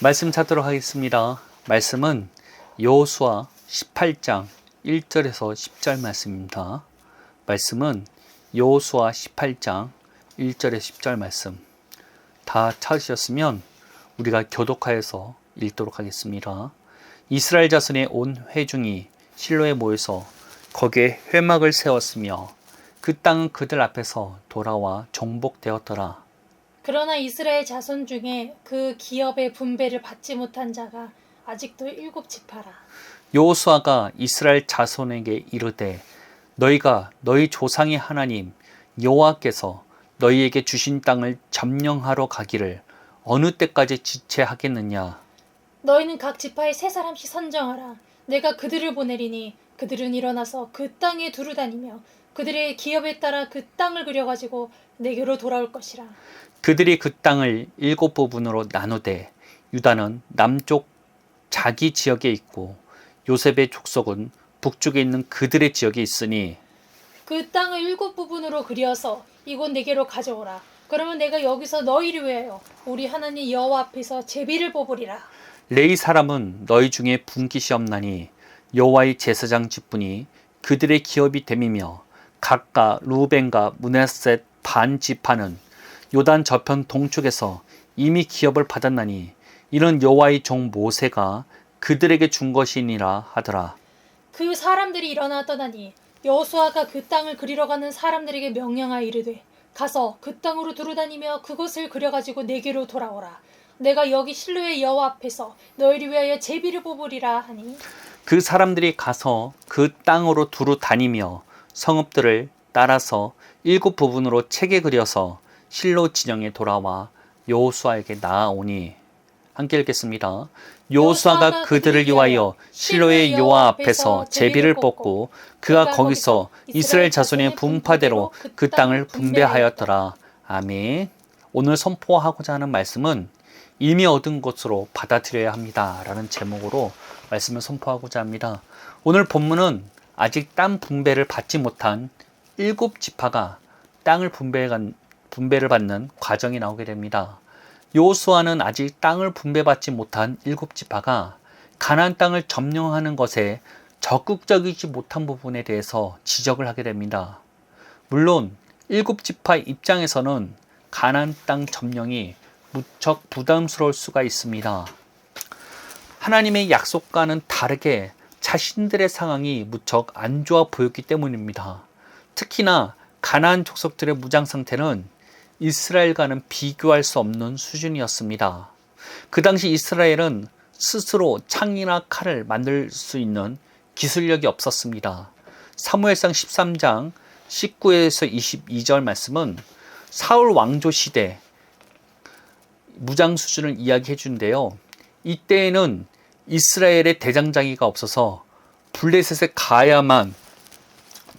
말씀 찾도록 하겠습니다. 말씀은 여호수아 18장 1절에서 10절 말씀입니다. 말씀은 여호수아 18장 1절에서 10절 말씀. 다 찾으셨으면 우리가 교독하여서 읽도록 하겠습니다. 이스라엘 자손의 온 회중이 실로에 모여서 거기에 회막을 세웠으며 그 땅은 그들 앞에서 돌아와 정복되었더라. 그러나 이스라엘 자손 중에 그 기업의 분배를 받지 못한 자가 아직도 7지파라. 여호수아가 이스라엘 자손에게 이르되 너희가 너희 조상의 하나님 여호와께서 너희에게 주신 땅을 점령하러 가기를 어느 때까지 지체하겠느냐. 너희는 각 지파에 3사람씩 선정하라. 내가 그들을 보내리니 그들은 일어나서 그 땅에 두루 다니며 그들의 기업에 따라 그 땅을 그려가지고 내게로 돌아올 것이라. 그들이 그 땅을 7부분으로 나누되 유다는 남쪽 자기 지역에 있고 요셉의 족속은 북쪽에 있는 그들의 지역에 있으니 그 땅을 7부분으로 그려서 이곳 내게로 가져오라. 그러면 내가 여기서 너희를 위하여 우리 하나님 여호와 앞에서 제비를 뽑으리라. 레위 사람은 너희 중에 분깃이 없나니 여호와의 제사장 직분이 그들의 기업이 됨이며 각각 루벤과 므낫셋 반 지파는 요단 저편 동쪽에서 이미 기업을 받았나니 이는 여호와의 종 모세가 그들에게 준 것이니라 하더라. 그 사람들이 일어나 떠나니 여호수아가 그 땅을 그리러 가는 사람들에게 명령하여 이르되 가서 그 땅으로 두루다니며 그것을 그려가지고 내게로 돌아오라. 내가 여기 실로의 여호와 앞에서 너희를 위하여 제비를 뽑으리라 하니 그 사람들이 가서 그 땅으로 두루 다니며 성읍들을 따라서 7부분으로 책에 그려서 실로 진영에 돌아와 여호수아에게 나아오니. 함께 읽겠습니다. 여호수아가 그들을 위하여 실로의 여호와 앞에서 제비를 뽑고 그가 거기서 이스라엘 자손의 분파대로 그 땅을 분배하였더라. 아멘. 오늘 선포하고자 하는 말씀은 이미 얻은 것으로 받아들여야 합니다 라는 제목으로 말씀을 선포하고자 합니다. 오늘 본문은 아직 땅 분배를 받지 못한 7지파가 땅을 분배를 받는 과정이 나오게 됩니다. 여호수아는 아직 땅을 분배받지 못한 7지파가 가나안 땅을 점령하는 것에 적극적이지 못한 부분에 대해서 지적을 하게 됩니다. 물론 7지파 입장에서는 가나안 땅 점령이 무척 부담스러울 수가 있습니다. 하나님의 약속과는 다르게 자신들의 상황이 무척 안 좋아 보였기 때문입니다. 특히나 가나안 족속들의 무장 상태는 이스라엘과는 비교할 수 없는 수준이었습니다. 그 당시 이스라엘은 스스로 창이나 칼을 만들 수 있는 기술력이 없었습니다. 사무엘상 13장 19에서 22절 말씀은 사울 왕조 시대 무장 수준을 이야기해 주는데요. 이때에는 이스라엘의 대장장이가 없어서 블레셋에 가야만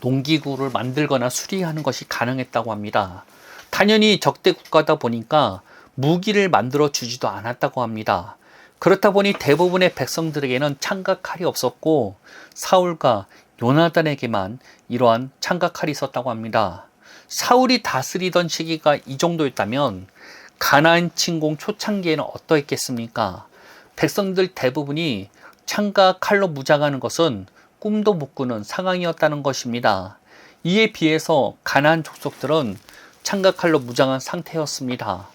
농기구를 만들거나 수리하는 것이 가능했다고 합니다. 당연히 적대 국가다 보니까 무기를 만들어 주지도 않았다고 합니다. 그렇다 보니 대부분의 백성들에게는 창과 칼이 없었고 사울과 요나단에게만 이러한 창과 칼이 있었다고 합니다. 사울이 다스리던 시기가 이 정도였다면 가나안 침공 초창기에는 어떠했겠습니까? 백성들 대부분이 창과 칼로 무장하는 것은 꿈도 못 꾸는 상황이었다는 것입니다. 이에 비해서 가나안 족속들은 창과 칼로 무장한 상태였습니다.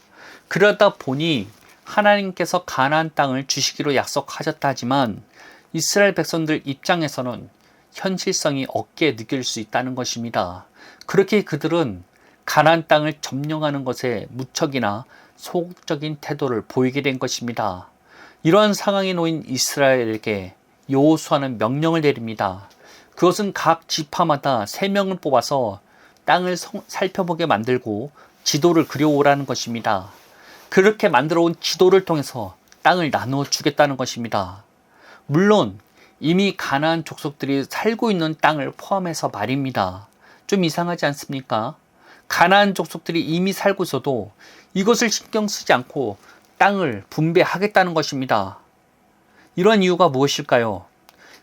그러다 보니 하나님께서 가나안 땅을 주시기로 약속하셨다 하지만 이스라엘 백성들 입장에서는 현실성이 없게 느낄 수 있다는 것입니다. 그렇게 그들은 가나안 땅을 점령하는 것에 무척이나 소극적인 태도를 보이게 된 것입니다. 이러한 상황에 놓인 이스라엘에게 여호수아는 명령을 내립니다. 그것은 각 지파마다 3명을 뽑아서 땅을 살펴보게 만들고 지도를 그려오라는 것입니다. 그렇게 만들어 온 지도를 통해서 땅을 나누어 주겠다는 것입니다. 물론 이미 가나안 족속들이 살고 있는 땅을 포함해서 말입니다. 좀 이상하지 않습니까? 가나안 족속들이 이미 살고 있어도 이것을 신경 쓰지 않고 땅을 분배하겠다는 것입니다. 이런 이유가 무엇일까요?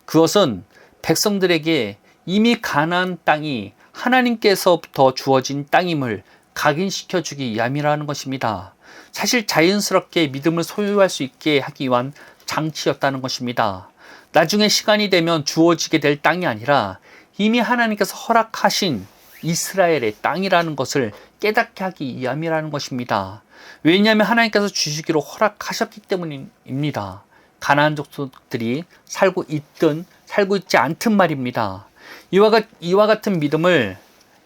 그것은 백성들에게 이미 가나안 땅이 하나님께서부터 주어진 땅임을 각인시켜주기 위함이라는 것입니다. 사실 자연스럽게 믿음을 소유할 수 있게 하기 위한 장치였다는 것입니다. 나중에 시간이 되면 주어지게 될 땅이 아니라 이미 하나님께서 허락하신 이스라엘의 땅이라는 것을 깨닫게 하기 위함이라는 것입니다. 왜냐하면 하나님께서 주시기로 허락하셨기 때문입니다. 가나안 족속들이 살고 있든 살고 있지 않든 말입니다. 이와 같은 믿음을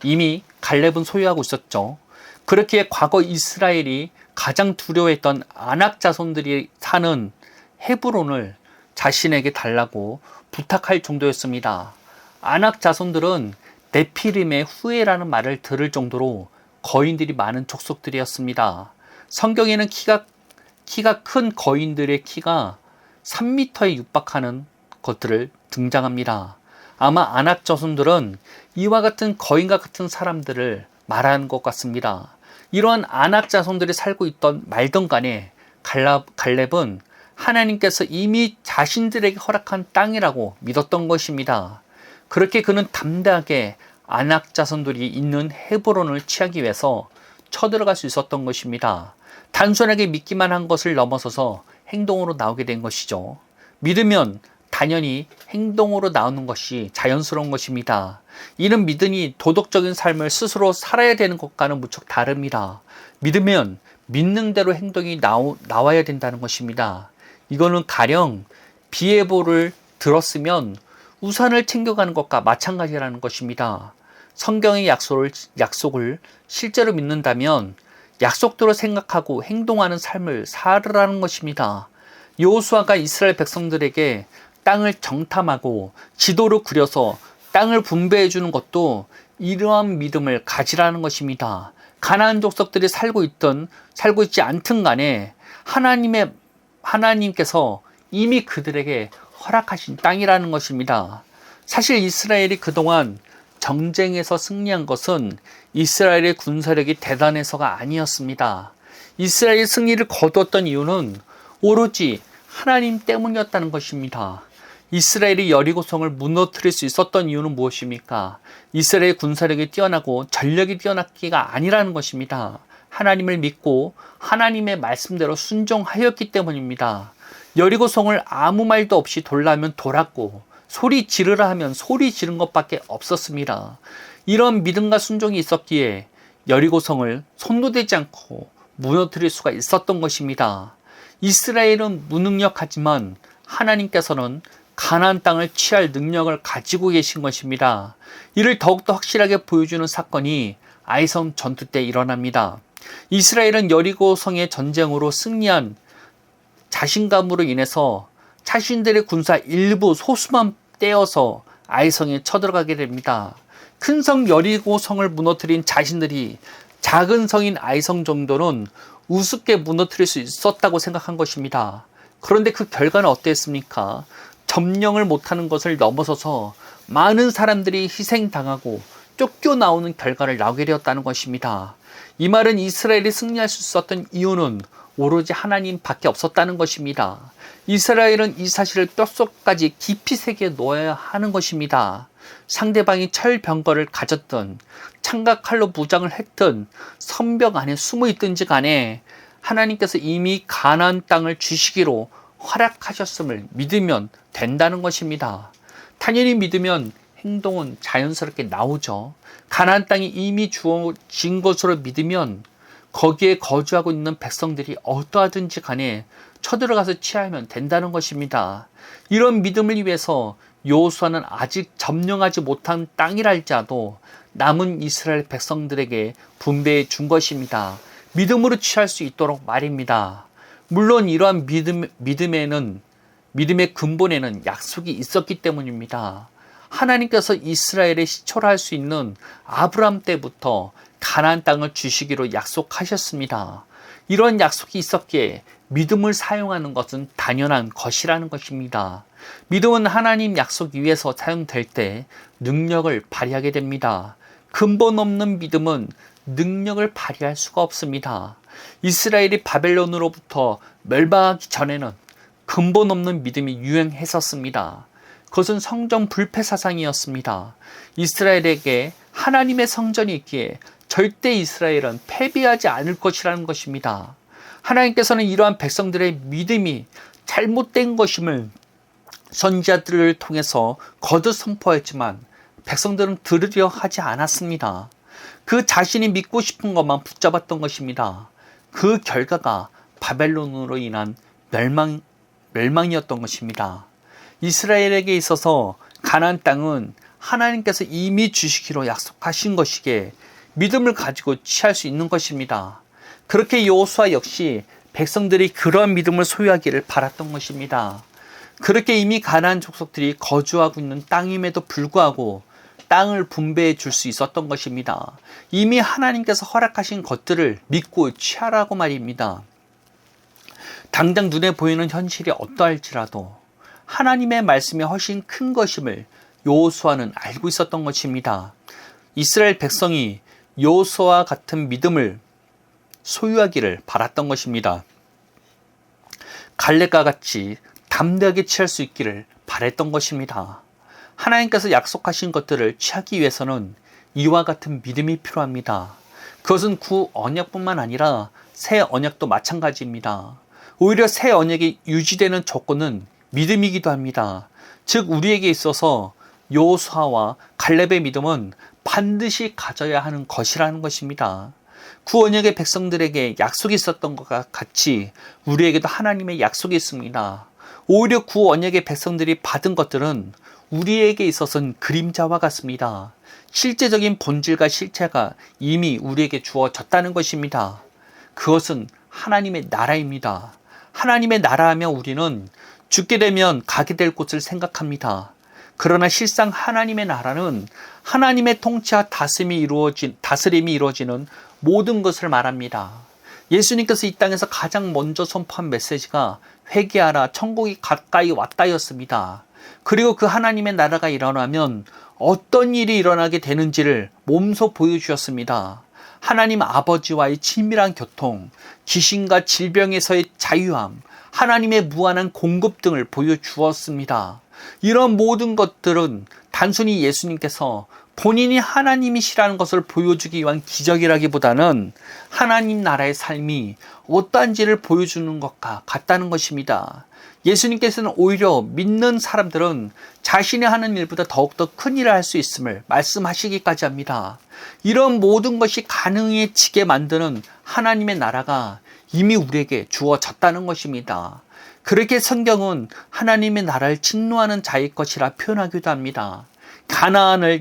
이미 갈렙은 소유하고 있었죠. 그렇기에 과거 이스라엘이 가장 두려워했던 아낙 자손들이 사는 헤브론을 자신에게 달라고 부탁할 정도였습니다. 아낙 자손들은 네피림의 후예라는 말을 들을 정도로 거인들이 많은 족속들이었습니다. 성경에는 키가 큰 거인들의 키가 3m에 육박하는 것들을 등장합니다. 아마 아낙 자손들은 이와 같은 거인과 같은 사람들을 말하는 것 같습니다. 이러한 아낙 자손들이 살고 있던 말던 간에 갈렙은 하나님께서 이미 자신들에게 허락한 땅이라고 믿었던 것입니다. 그렇게 그는 담대하게 아낙 자손들이 있는 헤브론을 취하기 위해서 쳐들어갈 수 있었던 것입니다. 단순하게 믿기만 한 것을 넘어서서 행동으로 나오게 된 것이죠. 믿으면 당연히 행동으로 나오는 것이 자연스러운 것입니다. 이는 믿으니 도덕적인 삶을 스스로 살아야 되는 것과는 무척 다릅니다. 믿으면 믿는 대로 행동이 나와야 된다는 것입니다. 이거는 가령 비예보를 들었으면 우산을 챙겨가는 것과 마찬가지라는 것입니다. 성경의 약속을 실제로 믿는다면 약속대로 생각하고 행동하는 삶을 살으라는 것입니다. 여호수아가 이스라엘 백성들에게 땅을 정탐하고 지도를 그려서 땅을 분배해 주는 것도 이러한 믿음을 가지라는 것입니다. 가나안 족속들이 살고 있지 않든 간에 하나님께서 이미 그들에게 허락하신 땅이라는 것입니다. 사실 이스라엘이 그동안 정쟁에서 승리한 것은 이스라엘의 군사력이 대단해서가 아니었습니다. 이스라엘의 승리를 거두었던 이유는 오로지 하나님 때문이었다는 것입니다. 이스라엘이 여리고성을 무너뜨릴 수 있었던 이유는 무엇입니까? 이스라엘의 군사력이 뛰어나고 전력이 뛰어났기가 아니라는 것입니다. 하나님을 믿고 하나님의 말씀대로 순종하였기 때문입니다. 여리고성을 아무 말도 없이 돌라면 돌았고 소리 지르라 하면 소리 지른 것밖에 없었습니다. 이런 믿음과 순종이 있었기에 여리고성을 손도 대지 않고 무너뜨릴 수가 있었던 것입니다. 이스라엘은 무능력하지만 하나님께서는 가나안 땅을 취할 능력을 가지고 계신 것입니다. 이를 더욱더 확실하게 보여주는 사건이 아이성 전투 때 일어납니다. 이스라엘은 여리고성의 전쟁으로 승리한 자신감으로 인해서 자신들의 군사 일부 소수만 떼어서 아이성에 쳐들어가게 됩니다. 큰 성 여리고성을 무너뜨린 자신들이 작은 성인 아이성 정도는 우습게 무너뜨릴 수 있었다고 생각한 것입니다. 그런데 그 결과는 어땠습니까? 점령을 못하는 것을 넘어서서 많은 사람들이 희생당하고 쫓겨나오는 결과를 나오게 되었다는 것입니다. 이 말은 이스라엘이 승리할 수 있었던 이유는 오로지 하나님밖에 없었다는 것입니다. 이스라엘은 이 사실을 뼛속까지 깊이 새겨 놓아야 하는 것입니다. 상대방이 철병거를 가졌든 창과 칼로 무장을 했든 성벽 안에 숨어 있든지 간에 하나님께서 이미 가나안 땅을 주시기로 허락하셨음을 믿으면 된다는 것입니다. 당연히 믿으면 행동은 자연스럽게 나오죠. 가나안 땅이 이미 주어진 것으로 믿으면 거기에 거주하고 있는 백성들이 어떠하든지 간에 쳐들어가서 취하면 된다는 것입니다. 이런 믿음을 위해서 여호수아는 아직 점령하지 못한 땅이랄지라도 남은 이스라엘 백성들에게 분배해 준 것입니다. 믿음으로 취할 수 있도록 말입니다. 물론 이러한 믿음의 근본에는 약속이 있었기 때문입니다. 하나님께서 이스라엘에 시초할 수 있는 아브라함 때부터 가나안 땅을 주시기로 약속하셨습니다. 이런 약속이 있었기에 믿음을 사용하는 것은 당연한 것이라는 것입니다. 믿음은 하나님 약속 위에서 사용될 때 능력을 발휘하게 됩니다. 근본 없는 믿음은 능력을 발휘할 수가 없습니다. 이스라엘이 바벨론으로부터 멸망하기 전에는 근본 없는 믿음이 유행했었습니다. 그것은 성전 불패 사상이었습니다. 이스라엘에게 하나님의 성전이 있기에 절대 이스라엘은 패배하지 않을 것이라는 것입니다. 하나님께서는 이러한 백성들의 믿음이 잘못된 것임을 선지자들을 통해서 거듭 선포했지만 백성들은 들으려 하지 않았습니다. 그 자신이 믿고 싶은 것만 붙잡았던 것입니다. 그 결과가 바벨론으로 인한 멸망이었던 것입니다. 이스라엘에게 있어서 가나안 땅은 하나님께서 이미 주시기로 약속하신 것이기에 믿음을 가지고 취할 수 있는 것입니다. 그렇게 여호수아 역시 백성들이 그러한 믿음을 소유하기를 바랐던 것입니다. 그렇게 이미 가나안 족속들이 거주하고 있는 땅임에도 불구하고 땅을 분배해 줄 수 있었던 것입니다. 이미 하나님께서 허락하신 것들을 믿고 취하라고 말입니다. 당장 눈에 보이는 현실이 어떠할지라도 하나님의 말씀이 훨씬 큰 것임을 여호수아는 알고 있었던 것입니다. 이스라엘 백성이 여호수아와 같은 믿음을 소유하기를 바랐던 것입니다. 갈렙과 같이 담대하게 취할 수 있기를 바랬던 것입니다. 하나님께서 약속하신 것들을 취하기 위해서는 이와 같은 믿음이 필요합니다. 그것은 구언약뿐만 아니라 새 언약도 마찬가지입니다. 오히려 새 언약이 유지되는 조건은 믿음이기도 합니다. 즉 우리에게 있어서 여호수아와 갈렙의 믿음은 반드시 가져야 하는 것이라는 것입니다. 구언약의 백성들에게 약속이 있었던 것과 같이 우리에게도 하나님의 약속이 있습니다. 오히려 구언약의 백성들이 받은 것들은 우리에게 있어서는 그림자와 같습니다. 실제적인 본질과 실체가 이미 우리에게 주어졌다는 것입니다. 그것은 하나님의 나라입니다. 하나님의 나라하면 우리는 죽게 되면 가게 될 곳을 생각합니다. 그러나 실상 하나님의 나라는 하나님의 통치와 다스림이 이루어지는 모든 것을 말합니다. 예수님께서 이 땅에서 가장 먼저 선포한 메시지가 회개하라, 천국이 가까이 왔다였습니다. 그리고 그 하나님의 나라가 일어나면 어떤 일이 일어나게 되는지를 몸소 보여주셨습니다. 하나님 아버지와의 친밀한 교통, 귀신과 질병에서의 자유함, 하나님의 무한한 공급 등을 보여주었습니다. 이런 모든 것들은 단순히 예수님께서 본인이 하나님이시라는 것을 보여주기 위한 기적이라기보다는 하나님 나라의 삶이 어떠한지를 보여주는 것과 같다는 것입니다. 예수님께서는 오히려 믿는 사람들은 자신이 하는 일보다 더욱더 큰 일을 할 수 있음을 말씀하시기까지 합니다. 이런 모든 것이 가능해지게 만드는 하나님의 나라가 이미 우리에게 주어졌다는 것입니다. 그렇게 성경은 하나님의 나라를 침노하는 자의 것이라 표현하기도 합니다. 가나안을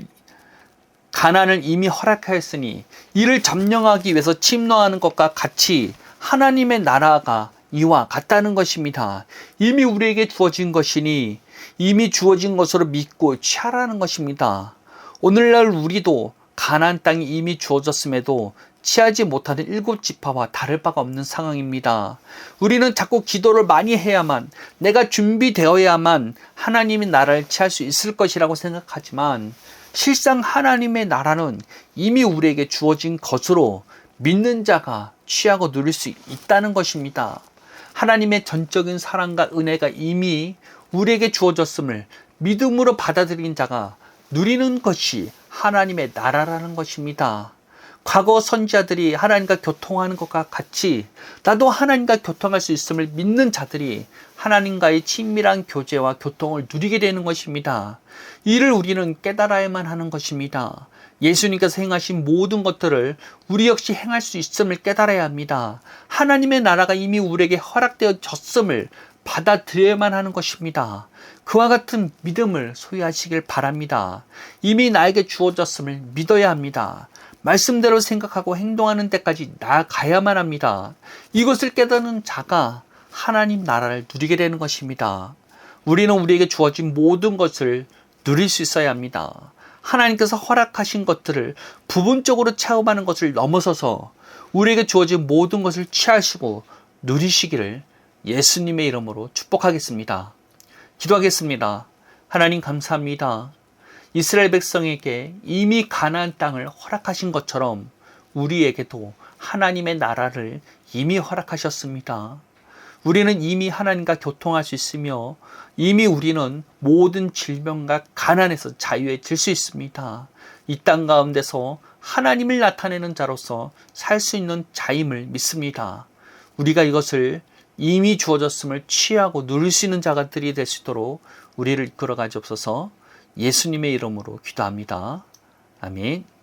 이미 허락하였으니 이를 점령하기 위해서 침노하는 것과 같이 하나님의 나라가 이와 같다는 것입니다. 이미 우리에게 주어진 것이니 이미 주어진 것으로 믿고 취하라는 것입니다. 오늘날 우리도 가나안 땅이 이미 주어졌음에도 취하지 못하는 7지파와 다를 바가 없는 상황입니다. 우리는 자꾸 기도를 많이 해야만, 내가 준비되어야만 하나님의 나라를 취할 수 있을 것이라고 생각하지만 실상 하나님의 나라는 이미 우리에게 주어진 것으로 믿는 자가 취하고 누릴 수 있다는 것입니다. 하나님의 전적인 사랑과 은혜가 이미 우리에게 주어졌음을 믿음으로 받아들인 자가 누리는 것이 하나님의 나라라는 것입니다. 과거 선지자들이 하나님과 교통하는 것과 같이 나도 하나님과 교통할 수 있음을 믿는 자들이 하나님과의 친밀한 교제와 교통을 누리게 되는 것입니다. 이를 우리는 깨달아야만 하는 것입니다. 예수님께서 행하신 모든 것들을 우리 역시 행할 수 있음을 깨달아야 합니다. 하나님의 나라가 이미 우리에게 허락되어졌음을 받아들여야만 하는 것입니다. 그와 같은 믿음을 소유하시길 바랍니다. 이미 나에게 주어졌음을 믿어야 합니다. 말씀대로 생각하고 행동하는 데까지 나아가야만 합니다. 이것을 깨닫는 자가 하나님 나라를 누리게 되는 것입니다. 우리는 우리에게 주어진 모든 것을 누릴 수 있어야 합니다. 하나님께서 허락하신 것들을 부분적으로 체험하는 것을 넘어서서 우리에게 주어진 모든 것을 취하시고 누리시기를 예수님의 이름으로 축복하겠습니다. 기도하겠습니다. 하나님 감사합니다. 이스라엘 백성에게 이미 가나안 땅을 허락하신 것처럼 우리에게도 하나님의 나라를 이미 허락하셨습니다. 우리는 이미 하나님과 교통할 수 있으며 이미 우리는 모든 질병과 가난에서 자유해질 수 있습니다. 이 땅 가운데서 하나님을 나타내는 자로서 살 수 있는 자임을 믿습니다. 우리가 이것을 이미 주어졌음을 취하고 누릴 수 있는 자가들이 될 수 있도록 우리를 이끌어 가지옵소서. 예수님의 이름으로 기도합니다. 아멘.